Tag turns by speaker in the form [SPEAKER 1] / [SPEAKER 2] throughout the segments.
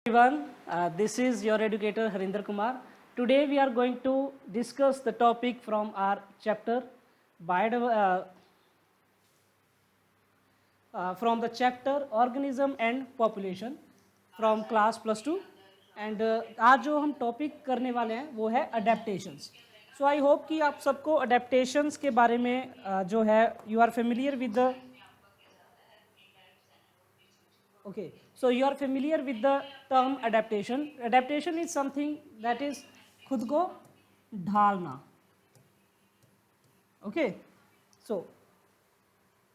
[SPEAKER 1] Everyone, this is your educator Harinder Kumar. Today we are going to discuss the topic from our chapter from the chapter organism and population from class +2 and आज जो हम topic करने वाले हैं वो है adaptations. So I hope कि आप सबको अडेप्टेशंस के बारे में जो है you are familiar with the Okay, so you are familiar with the term adaptation. Adaptation is something that is खुद को ढालना. Okay, so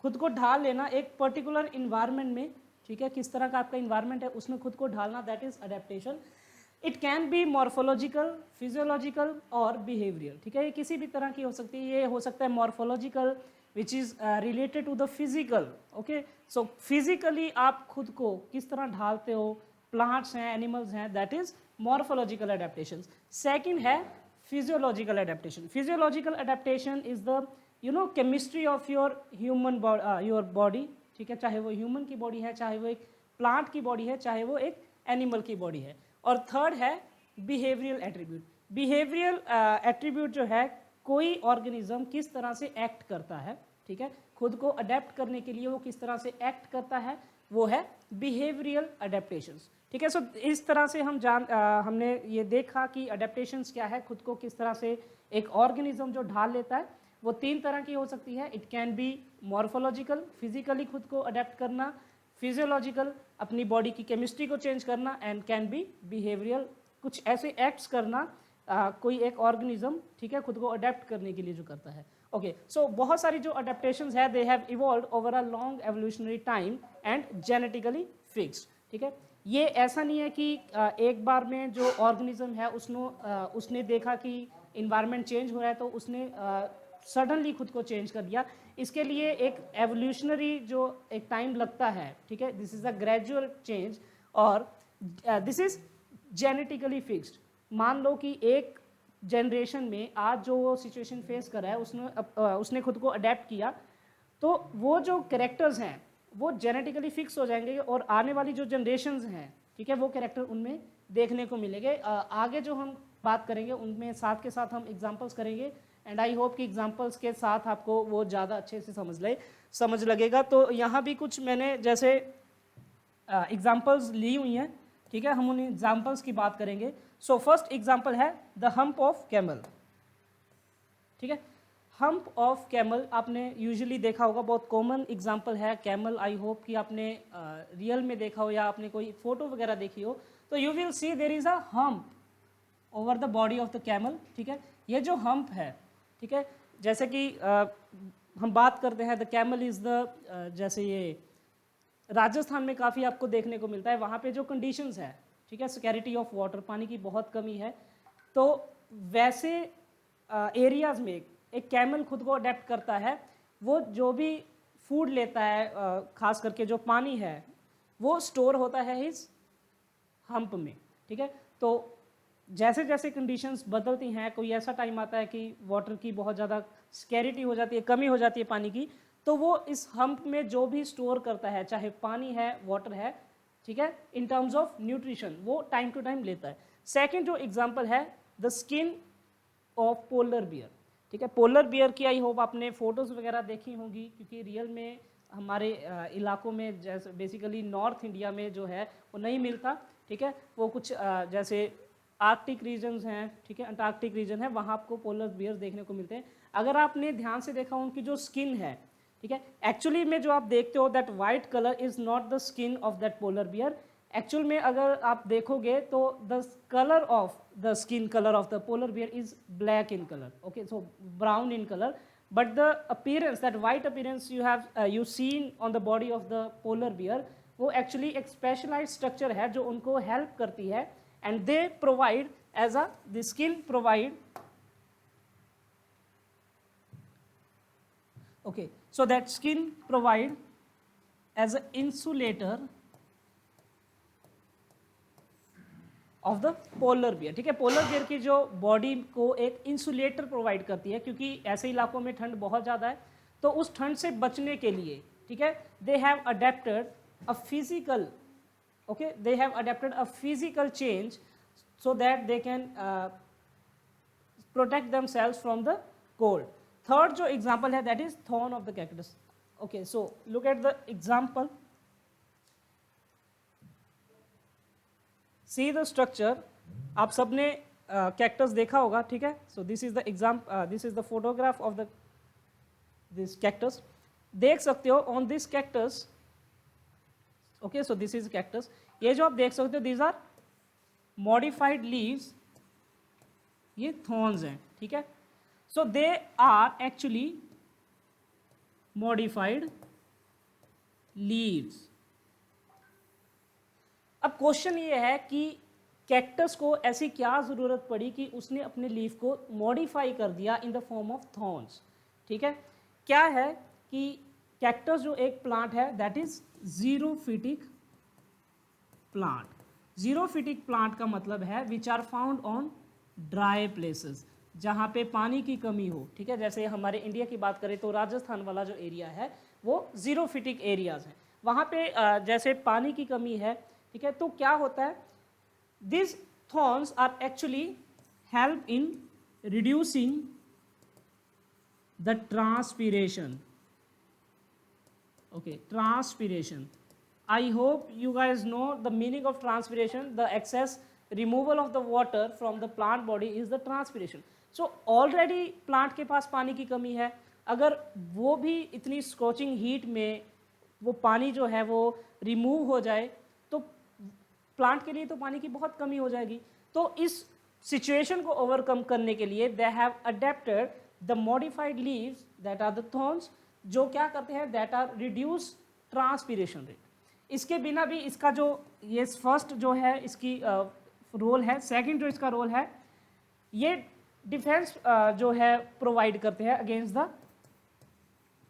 [SPEAKER 1] खुद को ढाल लेना एक पर्टिकुलर इन्वायरमेंट में, ठीक है, किस तरह का आपका इन्वायरमेंट है उसमें खुद को ढालना, that is adaptation. It can be morphological, physiological और बिहेवियरल. ठीक है, ये किसी भी तरह की हो सकती है. ये हो सकता है morphological which is related to the physical. Okay, so physically आप खुद को किस तरह ढालते हो, प्लांट्स हैं, एनिमल्स हैं, that is morphological adaptation. Second है physiological adaptation. Physiological adaptation is the chemistry of your human your body. ठीक है, चाहे वो ह्यूमन की बॉडी है, चाहे वो एक प्लांट की बॉडी है, चाहे वो एक एनिमल की बॉडी है. और थर्ड है बिहेवियरल एट्रीब्यूट. बिहेवियरल एट्रीब्यूट जो है कोई ऑर्गेनिज्म किस तरह से एक्ट करता है, ठीक है, खुद को अडेप्ट करने के लिए वो किस तरह से एक्ट करता है, वो है बिहेवियरल अडेप्टेशंस. ठीक है, सो इस तरह से हमने ये देखा कि अडेप्टेशंस क्या है, खुद को किस तरह से एक ऑर्गेनिज्म जो ढाल लेता है वो तीन तरह की हो सकती है. It can be morphological, physically खुद को अडेप्ट करना, फिजियोलॉजिकल, अपनी बॉडी की केमिस्ट्री को चेंज करना, एंड कैन बी बिहेवियरल, कुछ ऐसे एक्ट्स करना कोई एक ऑर्गेनिज्म, ठीक है, खुद को अडेप्ट करने के लिए जो करता है. ओके, सो बहुत सारी जो अडेप्टेशंस है they have evolved over a long evolutionary time and genetically fixed. ठीक है, ये ऐसा नहीं है कि एक बार में जो ऑर्गेनिज्म है उसने देखा कि इन्वायरमेंट चेंज हो रहा है तो उसने सडनली खुद को चेंज कर दिया. इसके लिए एक एवोल्यूशनरी जो एक टाइम लगता है. ठीक है, this is a gradual change और दिस इज जेनेटिकली फिक्स्ड. मान लो कि एक जनरेशन में आज जो वो सिचुएशन फेस कर रहा है उसने खुद को अडेप्ट किया, तो वो जो कैरेक्टर्स हैं वो जेनेटिकली फिक्स हो जाएंगे और आने वाली जो जनरेशन्स हैं, ठीक है, वो कैरेक्टर उनमें देखने को मिलेंगे. आगे जो हम बात करेंगे उनमें साथ के साथ हम एग्जांपल्स करेंगे एंड आई होप कि एग्जांपल्स के साथ आपको वो ज़्यादा अच्छे से समझ लगेगा. तो यहाँ भी कुछ मैंने जैसे एग्जांपल्स ली हुई हैं. ठीक है, हम उन एग्जांपल्स की बात करेंगे. सो फर्स्ट एग्जांपल है द हम्प ऑफ कैमल. ठीक है, हम्प ऑफ कैमल आपने यूजुअली देखा होगा, बहुत कॉमन एग्जांपल है कैमल. आई होप कि आपने रियल में देखा हो या आपने कोई फोटो वगैरह देखी हो. तो you will see there is a hump over the body of the camel. ठीक है, ये जो हम्प है, ठीक है, जैसे कि हम बात करते हैं द कैमल इज द, जैसे ये राजस्थान में काफ़ी आपको देखने को मिलता है, वहाँ पे जो कंडीशंस है, ठीक है, स्कैरिटी ऑफ वाटर, पानी की बहुत कमी है, तो वैसे एरियाज़ में एक कैमल खुद को अडेप्ट करता है. वो जो भी फूड लेता है, खास करके जो पानी है वो स्टोर होता है इस हम्प में. ठीक है, तो जैसे जैसे कंडीशंस बदलती हैं, कोई ऐसा टाइम आता है कि वाटर की बहुत ज़्यादा स्कैरिटी हो जाती है, कमी हो जाती है पानी की, तो वो इस हम्प में जो भी स्टोर करता है, चाहे पानी है, वाटर है, ठीक है, इन टर्म्स ऑफ न्यूट्रिशन, वो टाइम टू टाइम लेता है. सेकेंड जो एग्जाम्पल है the skin of polar bear. ठीक है, पोलर बियर की आई होप आपने फोटोज़ वगैरह देखी होंगी, क्योंकि रियल में हमारे इलाकों में जैसे बेसिकली नॉर्थ इंडिया में जो है वो नहीं मिलता. ठीक है, वो कुछ जैसे आर्कटिक रीजन्स हैं, ठीक है, अंटार्कटिक रीजन है, वहाँ आपको पोलर बियर्स देखने को मिलते हैं. अगर आपने ध्यान से देखा उनकी जो स्किन है, ठीक है, एक्चुअली में जो आप देखते हो that white colour is not the skin of that polar bear. Actual में अगर आप देखोगे तो the colour of the skin colour of the polar beer is black in colour. Okay, so brown in colour, but the appearance, that white appearance you seen on the body of the polar beer, वो actually एक specialised structure है जो उनको help करती है and they provide as the skin provide, okay, so that skin provide as an insulator of the polar bear. ठीक है, polar bear की जो बॉडी को एक इंसुलेटर प्रोवाइड करती है, क्योंकि ऐसे इलाकों में ठंड बहुत ज़्यादा है, तो उस ठंड से बचने के लिए, ठीक है, they have adapted a physical okay, they have adapted a physical change so that they can protect themselves from the cold. Third जो example है, that is thorn of the cactus. Okay, so look at the example. See the structure. आप सबने cactus देखा होगा, ठीक है? So this is the example, this is the photograph of the this cactus. देख सकते हो on this cactus. Okay, so this is cactus. ये जो आप देख सकते हो, these are modified leaves. ये thorns हैं, ठीक है? So they are actually modified leaves. अब क्वेश्चन ये है कि कैक्टस को ऐसी क्या ज़रूरत पड़ी कि उसने अपने लीफ को मॉडिफाई कर दिया इन द फॉर्म ऑफ थॉर्न्स, ठीक है? क्या है कि कैक्टस जो एक प्लांट है, that is xerophytic plant. Xerophytic plant का मतलब है which are found on dry places, जहाँ पे पानी की कमी हो, ठीक है? जैसे हमारे इंडिया की बात करें तो राजस्थान वाला जो एरिया है वो जीरोफिटिक एरियाज हैं, वहाँ पे जैसे पानी की कमी है, ठीक है? तो क्या होता है, this thorns are actually help in reducing the transpiration. Okay, transpiration. I hope you guys know the meaning of transpiration. The excess removal of the water from the plant body is the transpiration. So already plant के पास पानी की कमी है, अगर वो भी इतनी scorching heat में वो पानी जो है वो रिमूव हो जाए तो प्लांट के लिए तो पानी की बहुत कमी हो जाएगी. तो इस सिचुएशन को ओवरकम करने के लिए they have adapted the modified leaves that are the thorns, जो क्या करते हैं, that are reduce transpiration rate. इसके बिना भी इसका जो ये फर्स्ट जो है इसकी रोल है, सेकंड जो इसका रोल है, ये डिफेंस जो है प्रोवाइड करते हैं अगेंस्ट द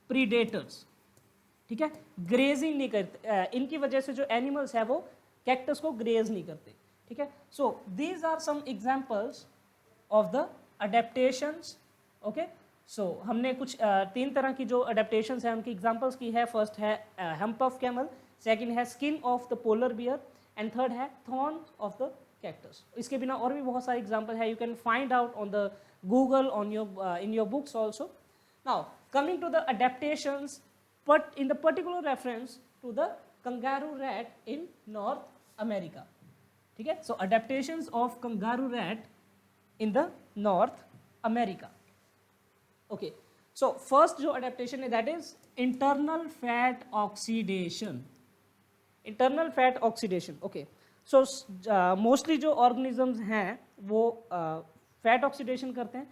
[SPEAKER 1] प्रीडेटर्स, ठीक है? ग्रेजिंग नहीं करते, इनकी वजह से जो एनिमल्स है वो कैक्टस को ग्रेज नहीं करते, ठीक है? So these are some examples of the adaptations. Okay, so हमने कुछ तीन तरह की जो अडेप्टेशंस हैं उनकी एग्जांपल्स की है. फर्स्ट है हम्प ऑफ कैमल, सेकेंड है skin of the polar bear, and third है थॉर्न ऑफ द कैक्टस. इसके बिना और भी बहुत सारे एग्जाम्पल है, you can find out on the Google, on your in your books also. Now coming to the adaptations, but in the particular reference to the kangaroo rat in North America, ठीक है? So adaptations of kangaroo rat in the North America. Okay, so first जो adaptation है that is internal fat oxidation. Internal fat oxidation. Okay, so mostly जो organisms हैं वो fat oxidation करते हैं.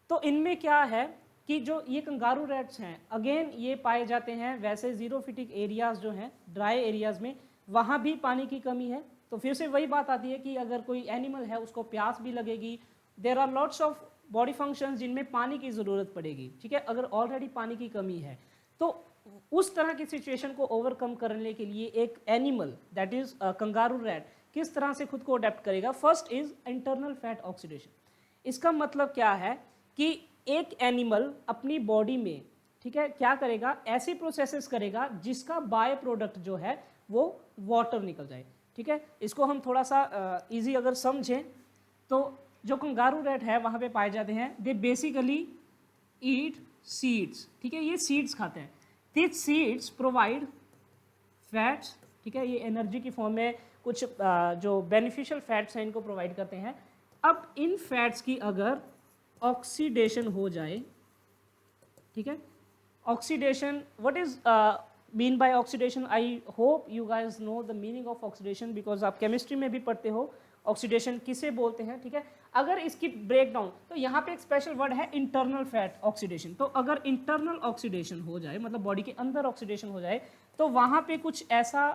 [SPEAKER 1] तो इनमें क्या है कि जो ये कंगारू रैट्स हैं, अगेन ये पाए जाते हैं वैसे जीरोफिटिक एरियाज जो हैं, ड्राई एरियाज में, वहाँ भी पानी की कमी है. तो फिर से वही बात आती है कि अगर कोई एनिमल है उसको प्यास भी लगेगी, there are lots of body functions जिनमें पानी की ज़रूरत पड़ेगी, ठीक है? अगर ऑलरेडी पानी की कमी है तो उस तरह की सिचुएशन को ओवरकम करने के लिए एक animal that is kangaroo rat किस तरह से खुद को अडेप्ट करेगा. First is internal fat oxidation. इसका मतलब क्या है कि एक एनिमल अपनी बॉडी में, ठीक है, क्या करेगा, ऐसी प्रोसेसेस करेगा जिसका बाय प्रोडक्ट जो है वो वाटर निकल जाए, ठीक है? इसको हम थोड़ा सा इजी अगर समझें तो जो कंगारू रैट है वहाँ पे पाए जाते हैं, दे बेसिकली ईट सीड्स, ठीक है? ये सीड्स खाते हैं. दिस सीड्स प्रोवाइड फैट्स, ठीक है? ये एनर्जी की फॉर्म में कुछ जो बेनिफिशियल फैट्स हैं इनको प्रोवाइड करते हैं. अब इन फैट्स की अगर ऑक्सीडेशन हो जाए, ठीक है? Oxidation, what is mean by oxidation? I hope you guys know the meaning of oxidation, because आप केमिस्ट्री में भी पढ़ते हो ऑक्सीडेशन किसे बोलते हैं, ठीक है? अगर इसकी ब्रेक डाउन, तो यहाँ पे एक स्पेशल वर्ड है इंटरनल फैट ऑक्सीडेशन. तो अगर इंटरनल ऑक्सीडेशन हो जाए, मतलब बॉडी के अंदर ऑक्सीडेशन हो जाए, तो वहाँ पे कुछ ऐसा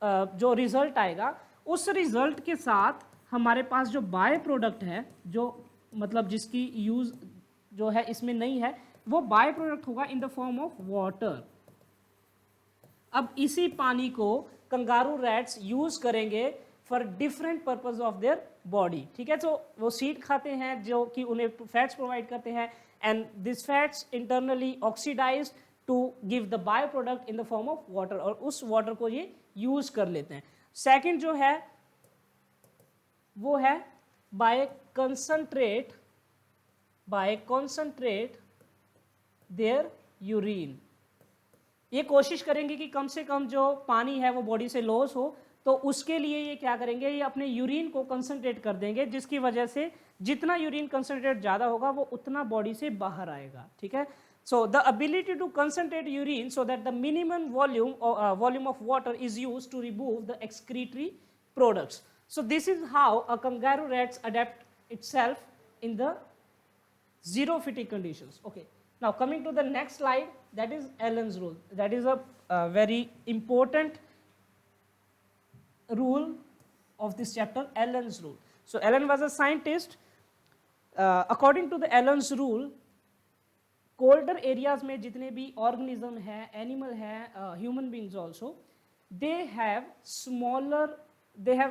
[SPEAKER 1] जो रिजल्ट आएगा, उस रिजल्ट के साथ हमारे पास जो बाय प्रोडक्ट है, जो मतलब जिसकी यूज जो है इसमें नहीं है, वो बाय प्रोडक्ट होगा इन द फॉर्म ऑफ वाटर. अब इसी पानी को कंगारू रैट्स यूज करेंगे for different purpose of their body, ठीक है? तो वो सीड खाते हैं जो कि उन्हें फैट्स प्रोवाइड करते हैं, and this fats internally oxidize to give the by product in the form of water, और उस वाटर को ये यूज कर लेते हैं. सेकंड जो है वो है बाय कंसंट्रेट देयर यूरिन। ये कोशिश करेंगे कि कम से कम जो पानी है वो बॉडी से लॉस हो, तो उसके लिए ये क्या करेंगे, ये अपने यूरिन को कंसंट्रेट कर देंगे, जिसकी वजह से जितना यूरिन कंसंट्रेट ज़्यादा होगा वो उतना बॉडी से बाहर आएगा। ठीक है, so the ability to concentrate urine so that the minimum volume of water is used to remove the excretory products. So this is how a kangaroo rats adapt itself in the zero fatigue conditions. Okay, now coming to the next slide, that is Allen's rule. That is a very important rule of this chapter, Allen's rule. So Allen was a scientist. According to the Allen's rule, colder areas में जितने भी organism है, animal है, human beings also, they have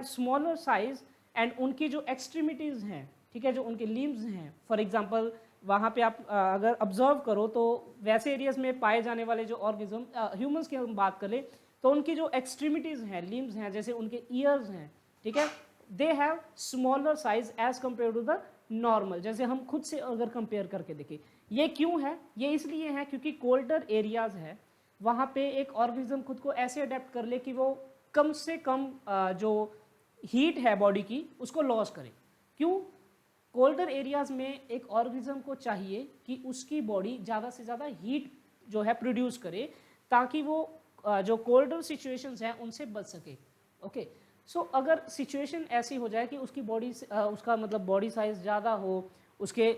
[SPEAKER 1] smaller size and उनकी जो extremities हैं, ठीक है, जो उनके limbs हैं, for example वहाँ पे आप अगर observe करो तो वैसे एरियाज में पाए जाने वाले जो ऑर्गेनिज्म, ह्यूमंस की हम बात करें तो उनकी जो एक्सट्रीमिटीज़ हैं, लिम्स हैं, जैसे उनके ईयर्स हैं, ठीक है, they have smaller size as compare to the normal. जैसे हम खुद से अगर कंपेयर करके देखें, ये क्यों है, ये इसलिए है क्योंकि कोल्डर एरियाज है वहाँ पे एक ऑर्गेनिज्म खुद को ऐसे अडेप्ट कर ले कि वो कम से कम जो हीट है बॉडी की उसको लॉस करे। क्यों? कोल्डर एरियाज में एक ऑर्गेनिज्म को चाहिए कि उसकी बॉडी ज़्यादा से ज़्यादा हीट जो है प्रोड्यूस करे ताकि वो जो कोल्डर सिचुएशंस हैं उनसे बच सके। ओके, सो अगर सिचुएशन ऐसी हो जाए कि उसकी बॉडी उसका मतलब बॉडी साइज ज़्यादा हो, उसके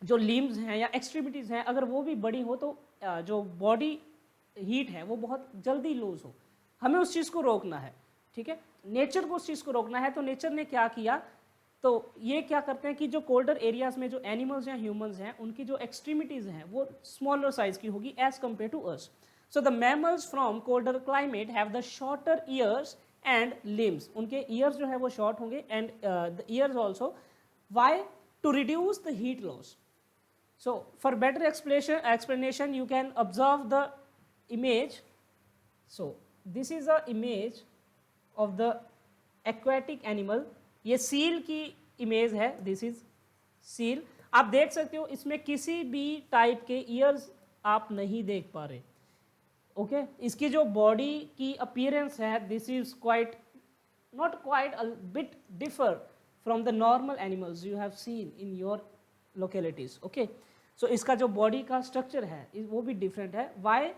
[SPEAKER 1] जो लिम्स हैं या एक्सट्रीमिटीज़ हैं अगर वो भी बड़ी हो तो जो बॉडी हीट है वो बहुत जल्दी लूज हो। हमें उस चीज़ को रोकना है, ठीक है, नेचर को उस चीज़ को रोकना है। तो नेचर ने क्या किया, तो ये क्या करते हैं कि जो कोल्डर एरियाज में जो एनिमल्स हैं, ह्यूमंस हैं, उनकी जो एक्सट्रीमिटीज़ हैं वो स्मॉलर साइज की होगी as compare to us. So the mammals from colder climate have the shorter ears and limbs. उनके ईयर्स जो है वो शॉर्ट होंगे and the ears also, why? To reduce the heat loss. So for better explanation you can observe the image. So this is a image of the aquatic animal. ये seal की image है, this is seal. आप देख सकते हो इसमें किसी भी टाइप के ईयर्स आप नहीं देख पा रहे। ओके, इसकी जो बॉडी की अपीयरेंस है, this is quite not quite a bit differ from the normal animals you have seen in your localities. Okay, so इसका जो बॉडी का स्ट्रक्चर है वो भी डिफरेंट है। Why?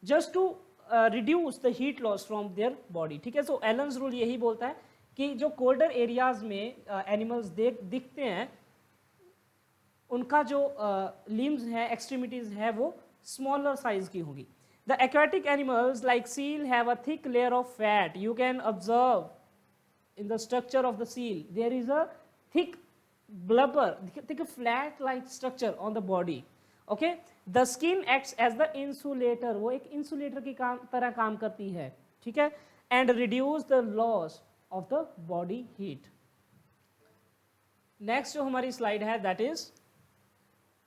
[SPEAKER 1] Just to reduce the heat loss from their body. ठीक है, सो Allen's rule यही बोलता है कि जो कोल्डर एरियाज में एनिमल्स दिखते हैं उनका जो लिम्स हैं, एक्सट्रीमिटीज है, वो स्मॉलर साइज की होगी। The aquatic animals like seal have a thick layer of fat. You can observe in the structure of the seal there is a thick blubber, thick flat like structure on the body. Okay, the skin acts as the insulator, वो एक insulator की तरह काम करती है, ठीक है, and reduce the loss of the body heat. Next जो हमारी स्लाइड है that is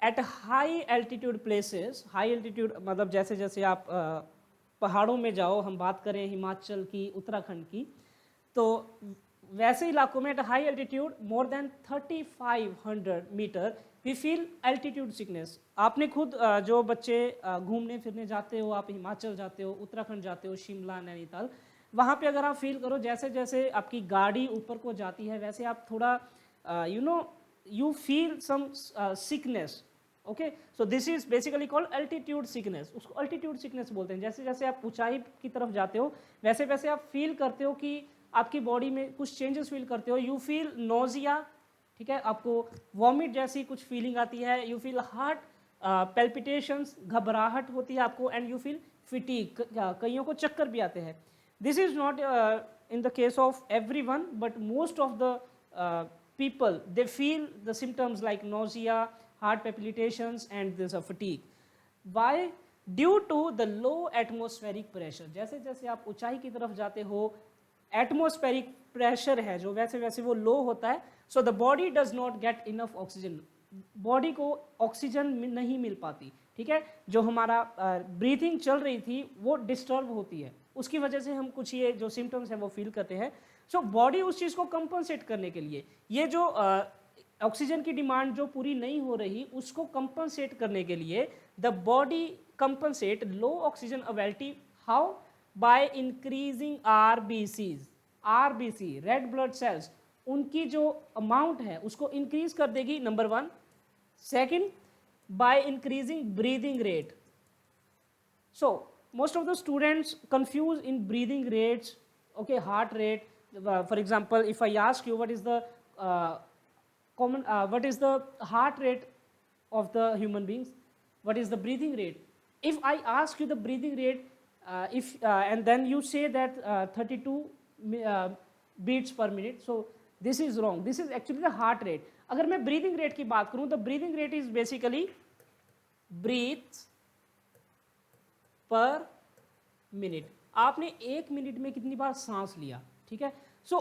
[SPEAKER 1] at high altitude places. high altitude मतलब जैसे जैसे आप पहाड़ों में जाओ, हम बात करें हिमाचल की, उत्तराखंड की, तो वैसे इलाकों में at high altitude more than 3500 metre we feel altitude sickness. आपने खुद जो बच्चे घूमने फिरने जाते हो, आप हिमाचल जाते हो, उत्तराखंड जाते हो, शिमला, नैनीताल, वहाँ पे अगर आप फील करो जैसे जैसे आपकी गाड़ी ऊपर को जाती है वैसे आप थोड़ा you feel some sickness. Okay, so this is basically called altitude sickness. उसको एल्टीट्यूड सिकनेस बोलते हैं। जैसे जैसे आप ऊंचाई की तरफ जाते हो वैसे वैसे आप फील करते हो कि आपकी बॉडी में कुछ चेंजेस फील करते हो। यू फील नोजिया, ठीक है, आपको वॉमिट जैसी कुछ फीलिंग आती है। यू फील हार्ट पैल्पिटेशंस, घबराहट होती है आपको, एंड यू फील फिटीग, कईयों को चक्कर भी आते हैं। This is not in the case of everyone but most of the people they feel the symptoms like nausea, heart palpitations and there's a fatigue. Why? Due to the low atmospheric pressure. जैसे जैसे आप ऊंचाई की तरफ जाते हो atmospheric pressure है जो वैसे वैसे वो लो होता है। So the body does not get enough oxygen, body को ऑक्सीजन नहीं मिल पाती, ठीक है, जो हमारा ब्रीथिंग चल रही थी वो डिस्टर्ब होती है, उसकी वजह से हम कुछ ये जो सिम्टम्स हैं वो फील करते हैं। सो बॉडी उस चीज़ को कंपनसेट करने के लिए, ये जो ऑक्सीजन की डिमांड जो पूरी नहीं हो रही उसको कंपनसेट करने के लिए the body compensate low oxygen availability, how? By increasing RBC red blood cells, उनकी जो अमाउंट है उसको इंक्रीज कर देगी, number 1। Second, by increasing breathing rate. So most of the students confuse in breathing rates, okay, heart rate. For example, if I ask you what is the what is the heart rate of the human beings, what is the breathing rate? If I ask you the breathing rate, and then you say that 32 beats per minute, so this is wrong. This is actually the heart rate. अगर मैं breathing rate की बात करूं, the breathing rate is basically breaths पर minute. आपने 1 minute में कितनी बार सांस लिया, ठीक है। सो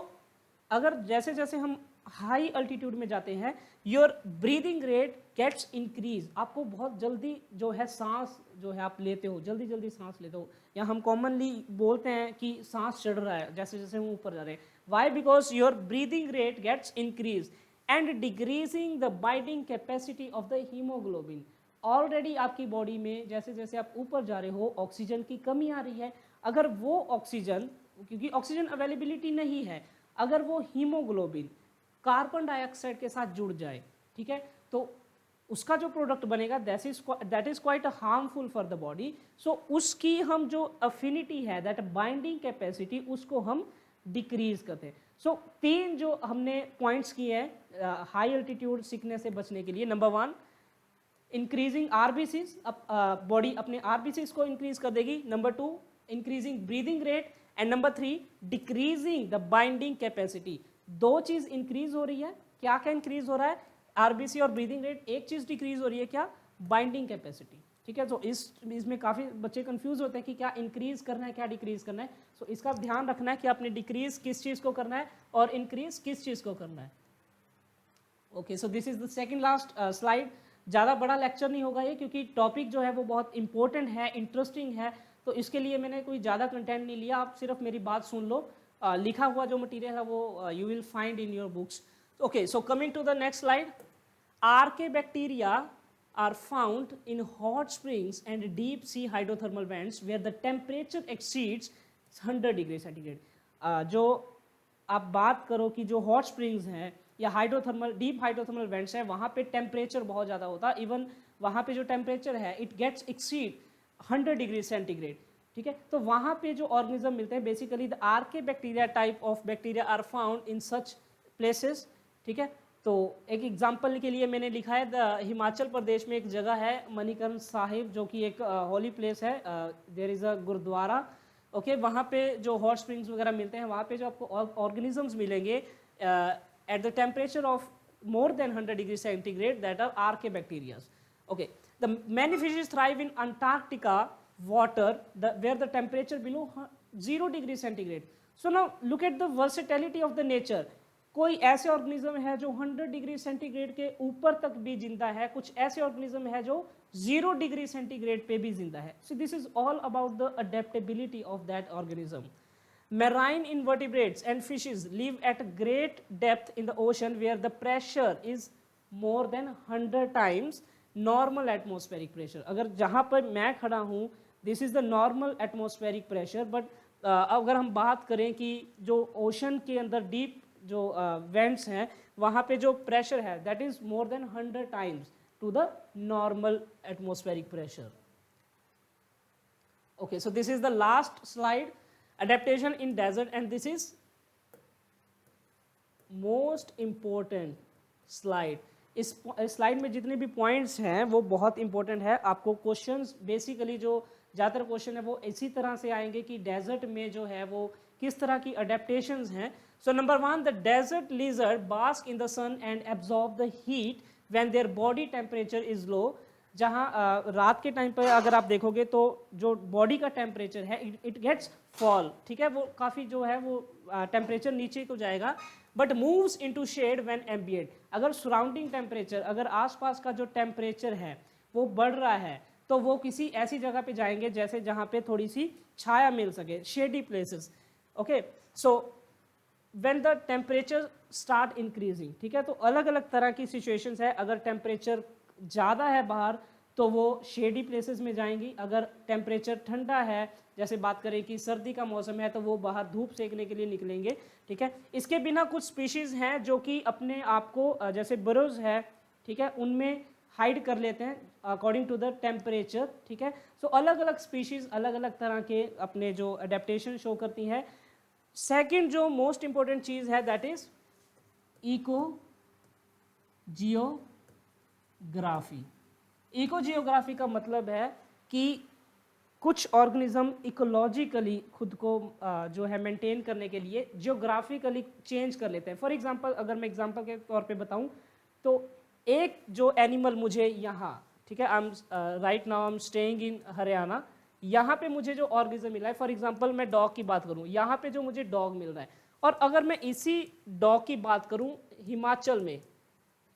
[SPEAKER 1] अगर जैसे जैसे हम हाई अल्टीट्यूड में जाते हैं, your breathing rate gets increase, आपको बहुत जल्दी जो है सांस जो है आप लेते हो, जल्दी जल्दी सांस लेते हो, या हम कॉमनली बोलते हैं कि सांस चढ़ रहा है जैसे जैसे हम ऊपर जा रहे हैं। Why? Because your breathing rate gets increase and decreasing the binding capacity of the haemoglobin. Already आपकी बॉडी में जैसे जैसे आप ऊपर जा रहे हो ऑक्सीजन की कमी आ रही है, अगर वो ऑक्सीजन, क्योंकि ऑक्सीजन अवेलेबिलिटी नहीं है, अगर वो हीमोग्लोबिन कार्बन डाइऑक्साइड के साथ जुड़ जाए, ठीक है, तो उसका जो प्रोडक्ट बनेगा that is quite harmful for the body. So उसकी हम जो अफिनिटी है, दैट बाइंडिंग कैपेसिटी, उसको हम डिक्रीज करते हैं। सो 3 जो हमने पॉइंट्स किए हैं हाई अल्टीट्यूड सिकनेस से बचने के लिए। नंबर 1, इंक्रीजिंग आरबीसीज, बॉडी अपने आरबीसीज को इंक्रीज कर देगी। Number 2, increasing breathing rate, and number 3, decreasing the binding capacity. 2 चीज इंक्रीज हो रही है, क्या क्या इंक्रीज हो रहा है? आरबीसी और ब्रीदिंग रेट। एक चीज डिक्रीज हो रही है, क्या? बाइंडिंग कैपेसिटी, ठीक है। तो इसमें काफी बच्चे कंफ्यूज होते हैं कि क्या इंक्रीज करना है, क्या डिक्रीज करना है। सो इसका ध्यान रखना है कि आपने डिक्रीज किस चीज को करना है और इंक्रीज किस चीज को करना है। Okay, so this is the second last slide. ज़्यादा बड़ा लेक्चर नहीं होगा ये, क्योंकि टॉपिक जो है वो बहुत इंपॉर्टेंट है, इंटरेस्टिंग है, तो इसके लिए मैंने कोई ज़्यादा कंटेंट नहीं लिया। आप सिर्फ मेरी बात सुन लो, लिखा हुआ जो मटेरियल है वो you will find in your books. Okay, so coming to the next slide. Archaea bacteria are found in hot springs and deep sea hydrothermal vents where the temperature exceeds 100 degree centigrade. जो आप बात करो कि जो hot springs हैं या hydrothermal, deep hydrothermal vents है, वहाँ पे टेम्परेचर बहुत ज़्यादा होता है। इवन वहाँ पे जो टेम्परेचर है it gets exceed 100 degree centigrade, ठीक है। तो वहाँ पे जो ऑर्गेनिज्म मिलते हैं, basically the archaea bacteria type of bacteria are found in such places, ठीक है। तो एक एग्जाम्पल के लिए मैंने लिखा है हिमाचल प्रदेश में एक जगह है मणिकर्ण साहिब, जो कि एक होली प्लेस है, there is a gurdwara, okay. वहाँ पे जो हॉट स्प्रिंग्स वगैरह मिलते हैं, वहाँ पे जो आपको ऑर्गेनिजम्स मिलेंगे at the temperature of more than 100 degrees centigrade, that are archaebacteria. Okay, the many fishes thrive in Antarctica water, where the temperature below 0 degree centigrade. So now look at the versatility of the nature. कोई ऐसे organism है जो 100 degree centigrade के ऊपर तक भी जिंदा है, कुछ ऐसे ऑर्गेनिज्म है जो 0 डिग्री सेंटीग्रेड पे भी जिंदा है। So this is all about the adaptability of that organism. Marine invertebrates and fishes live at great depth in the ocean where the pressure is more than 100 times normal atmospheric pressure. अगर जहाँ पर मैं खड़ा हूँ, this is the normal atmospheric pressure, but अगर हम बात करें कि जो ओशन के अंदर डीप जो वेंट्स हैं, वहाँ पे जो प्रेशर है that is more than 100 times to the normal atmospheric pressure. Okay, so this is the last slide. Adaptation in desert, and this is most important slide. इस स्लाइड में जितने भी पॉइंट्स हैं वो बहुत इंपॉर्टेंट है। आपको क्वेश्चंस बेसिकली जो ज़्यादातर क्वेश्चन है वो इसी तरह से आएंगे कि डेजर्ट में जो है वो किस तरह की अडेप्टेशंस हैं। So number 1, the desert lizard bask in the sun and absorb the heat when their body temperature is low. जहाँ रात के टाइम पर अगर आप देखोगे तो जो बॉडी का टेम्परेचर है इट गेट्स फॉल, ठीक है, वो काफ़ी जो है वो टेम्परेचर नीचे को जाएगा, but moves into shade when ambient. अगर सराउंडिंग टेम्परेचर, अगर आसपास का जो टेम्परेचर है वो बढ़ रहा है तो वो किसी ऐसी जगह पे जाएंगे जैसे जहाँ पे थोड़ी सी छाया मिल सके, shady places. Okay, so when the temperature start increasing, ठीक है, तो अलग अलग तरह की सिचुएशंस है। अगर टेम्परेचर ज़्यादा है बाहर तो वो शेडी प्लेसेस में जाएंगी, अगर टेम्परेचर ठंडा है, जैसे बात करें कि सर्दी का मौसम है, तो वो बाहर धूप सेकने के लिए निकलेंगे, ठीक है। इसके बिना कुछ स्पीशीज़ हैं जो कि अपने आप को जैसे बरोज है, ठीक है, उनमें हाइड कर लेते हैं अकॉर्डिंग टू द टेम्परेचर, ठीक है। सो अलग अलग स्पीशीज़ अलग अलग तरह के अपने जो अडेप्टेशन शो करती हैं। सेकंड जो मोस्ट इंपॉर्टेंट चीज़ है that is eco geography. Eco geography का मतलब है कि कुछ ऑर्गेनिज्म इकोलॉजिकली खुद को जो है मेंटेन करने के लिए जियोग्राफिकली चेंज कर लेते हैं। फॉर एग्जांपल, अगर मैं एग्जांपल के तौर पे बताऊं तो एक जो एनिमल मुझे यहाँ, ठीक है, I am right now I am staying in Haryana, यहाँ पे मुझे जो ऑर्गेनिज्म मिला है, फॉर एग्जांपल मैं डॉग की बात करूँ, यहाँ पे जो मुझे डॉग मिल रहा है, और अगर मैं इसी डॉग की बात करूँ हिमाचल में,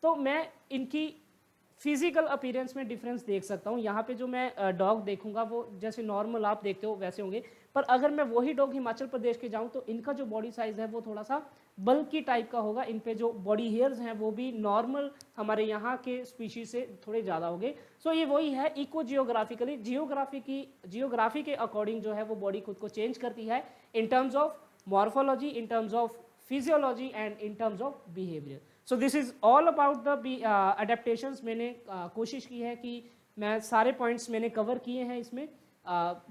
[SPEAKER 1] तो मैं इनकी फिजिकल अपीयरेंस में डिफरेंस देख सकता हूँ। यहाँ पे जो मैं डॉग देखूंगा वो जैसे नॉर्मल आप देखते हो वैसे होंगे, पर अगर मैं वही डॉग हिमाचल प्रदेश के जाऊँ तो इनका जो बॉडी साइज़ है वो थोड़ा सा बल्की टाइप का होगा, इन पे जो बॉडी हेयर्स हैं वो भी नॉर्मल हमारे यहाँ के स्पीशीज से थोड़े ज़्यादा होंगे। सो ये वही है, इको जियोग्राफिकली जियोग्राफी के अकॉर्डिंग जो है वो बॉडी खुद को चेंज करती है in terms of morphology, in terms of physiology and in terms of behaviour. So this is all about the adaptations. मैंने कोशिश की है कि मैं सारे पॉइंट्स मैंने कवर किए हैं इसमें।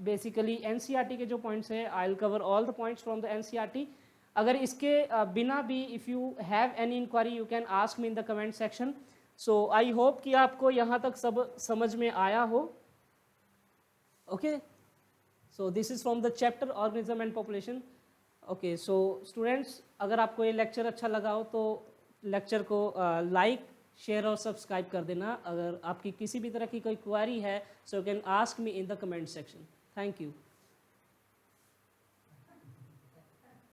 [SPEAKER 1] बेसिकली एनसीईआरटी के जो पॉइंट्स हैं, I will cover all the points from the NCERT. अगर इसके बिना भी if you have any inquiry you can ask me in the comment section. So I hope कि आपको यहाँ तक सब समझ में आया हो। Okay, so this is from the chapter organism and population. Okay, so students, अगर आपको ये लेक्चर अच्छा लगा हो तो लेक्चर को लाइक, शेयर और सब्सक्राइब कर देना। अगर आपकी किसी भी तरह की कोई क्वेरी है so you can ask me in the comment section. Thank you.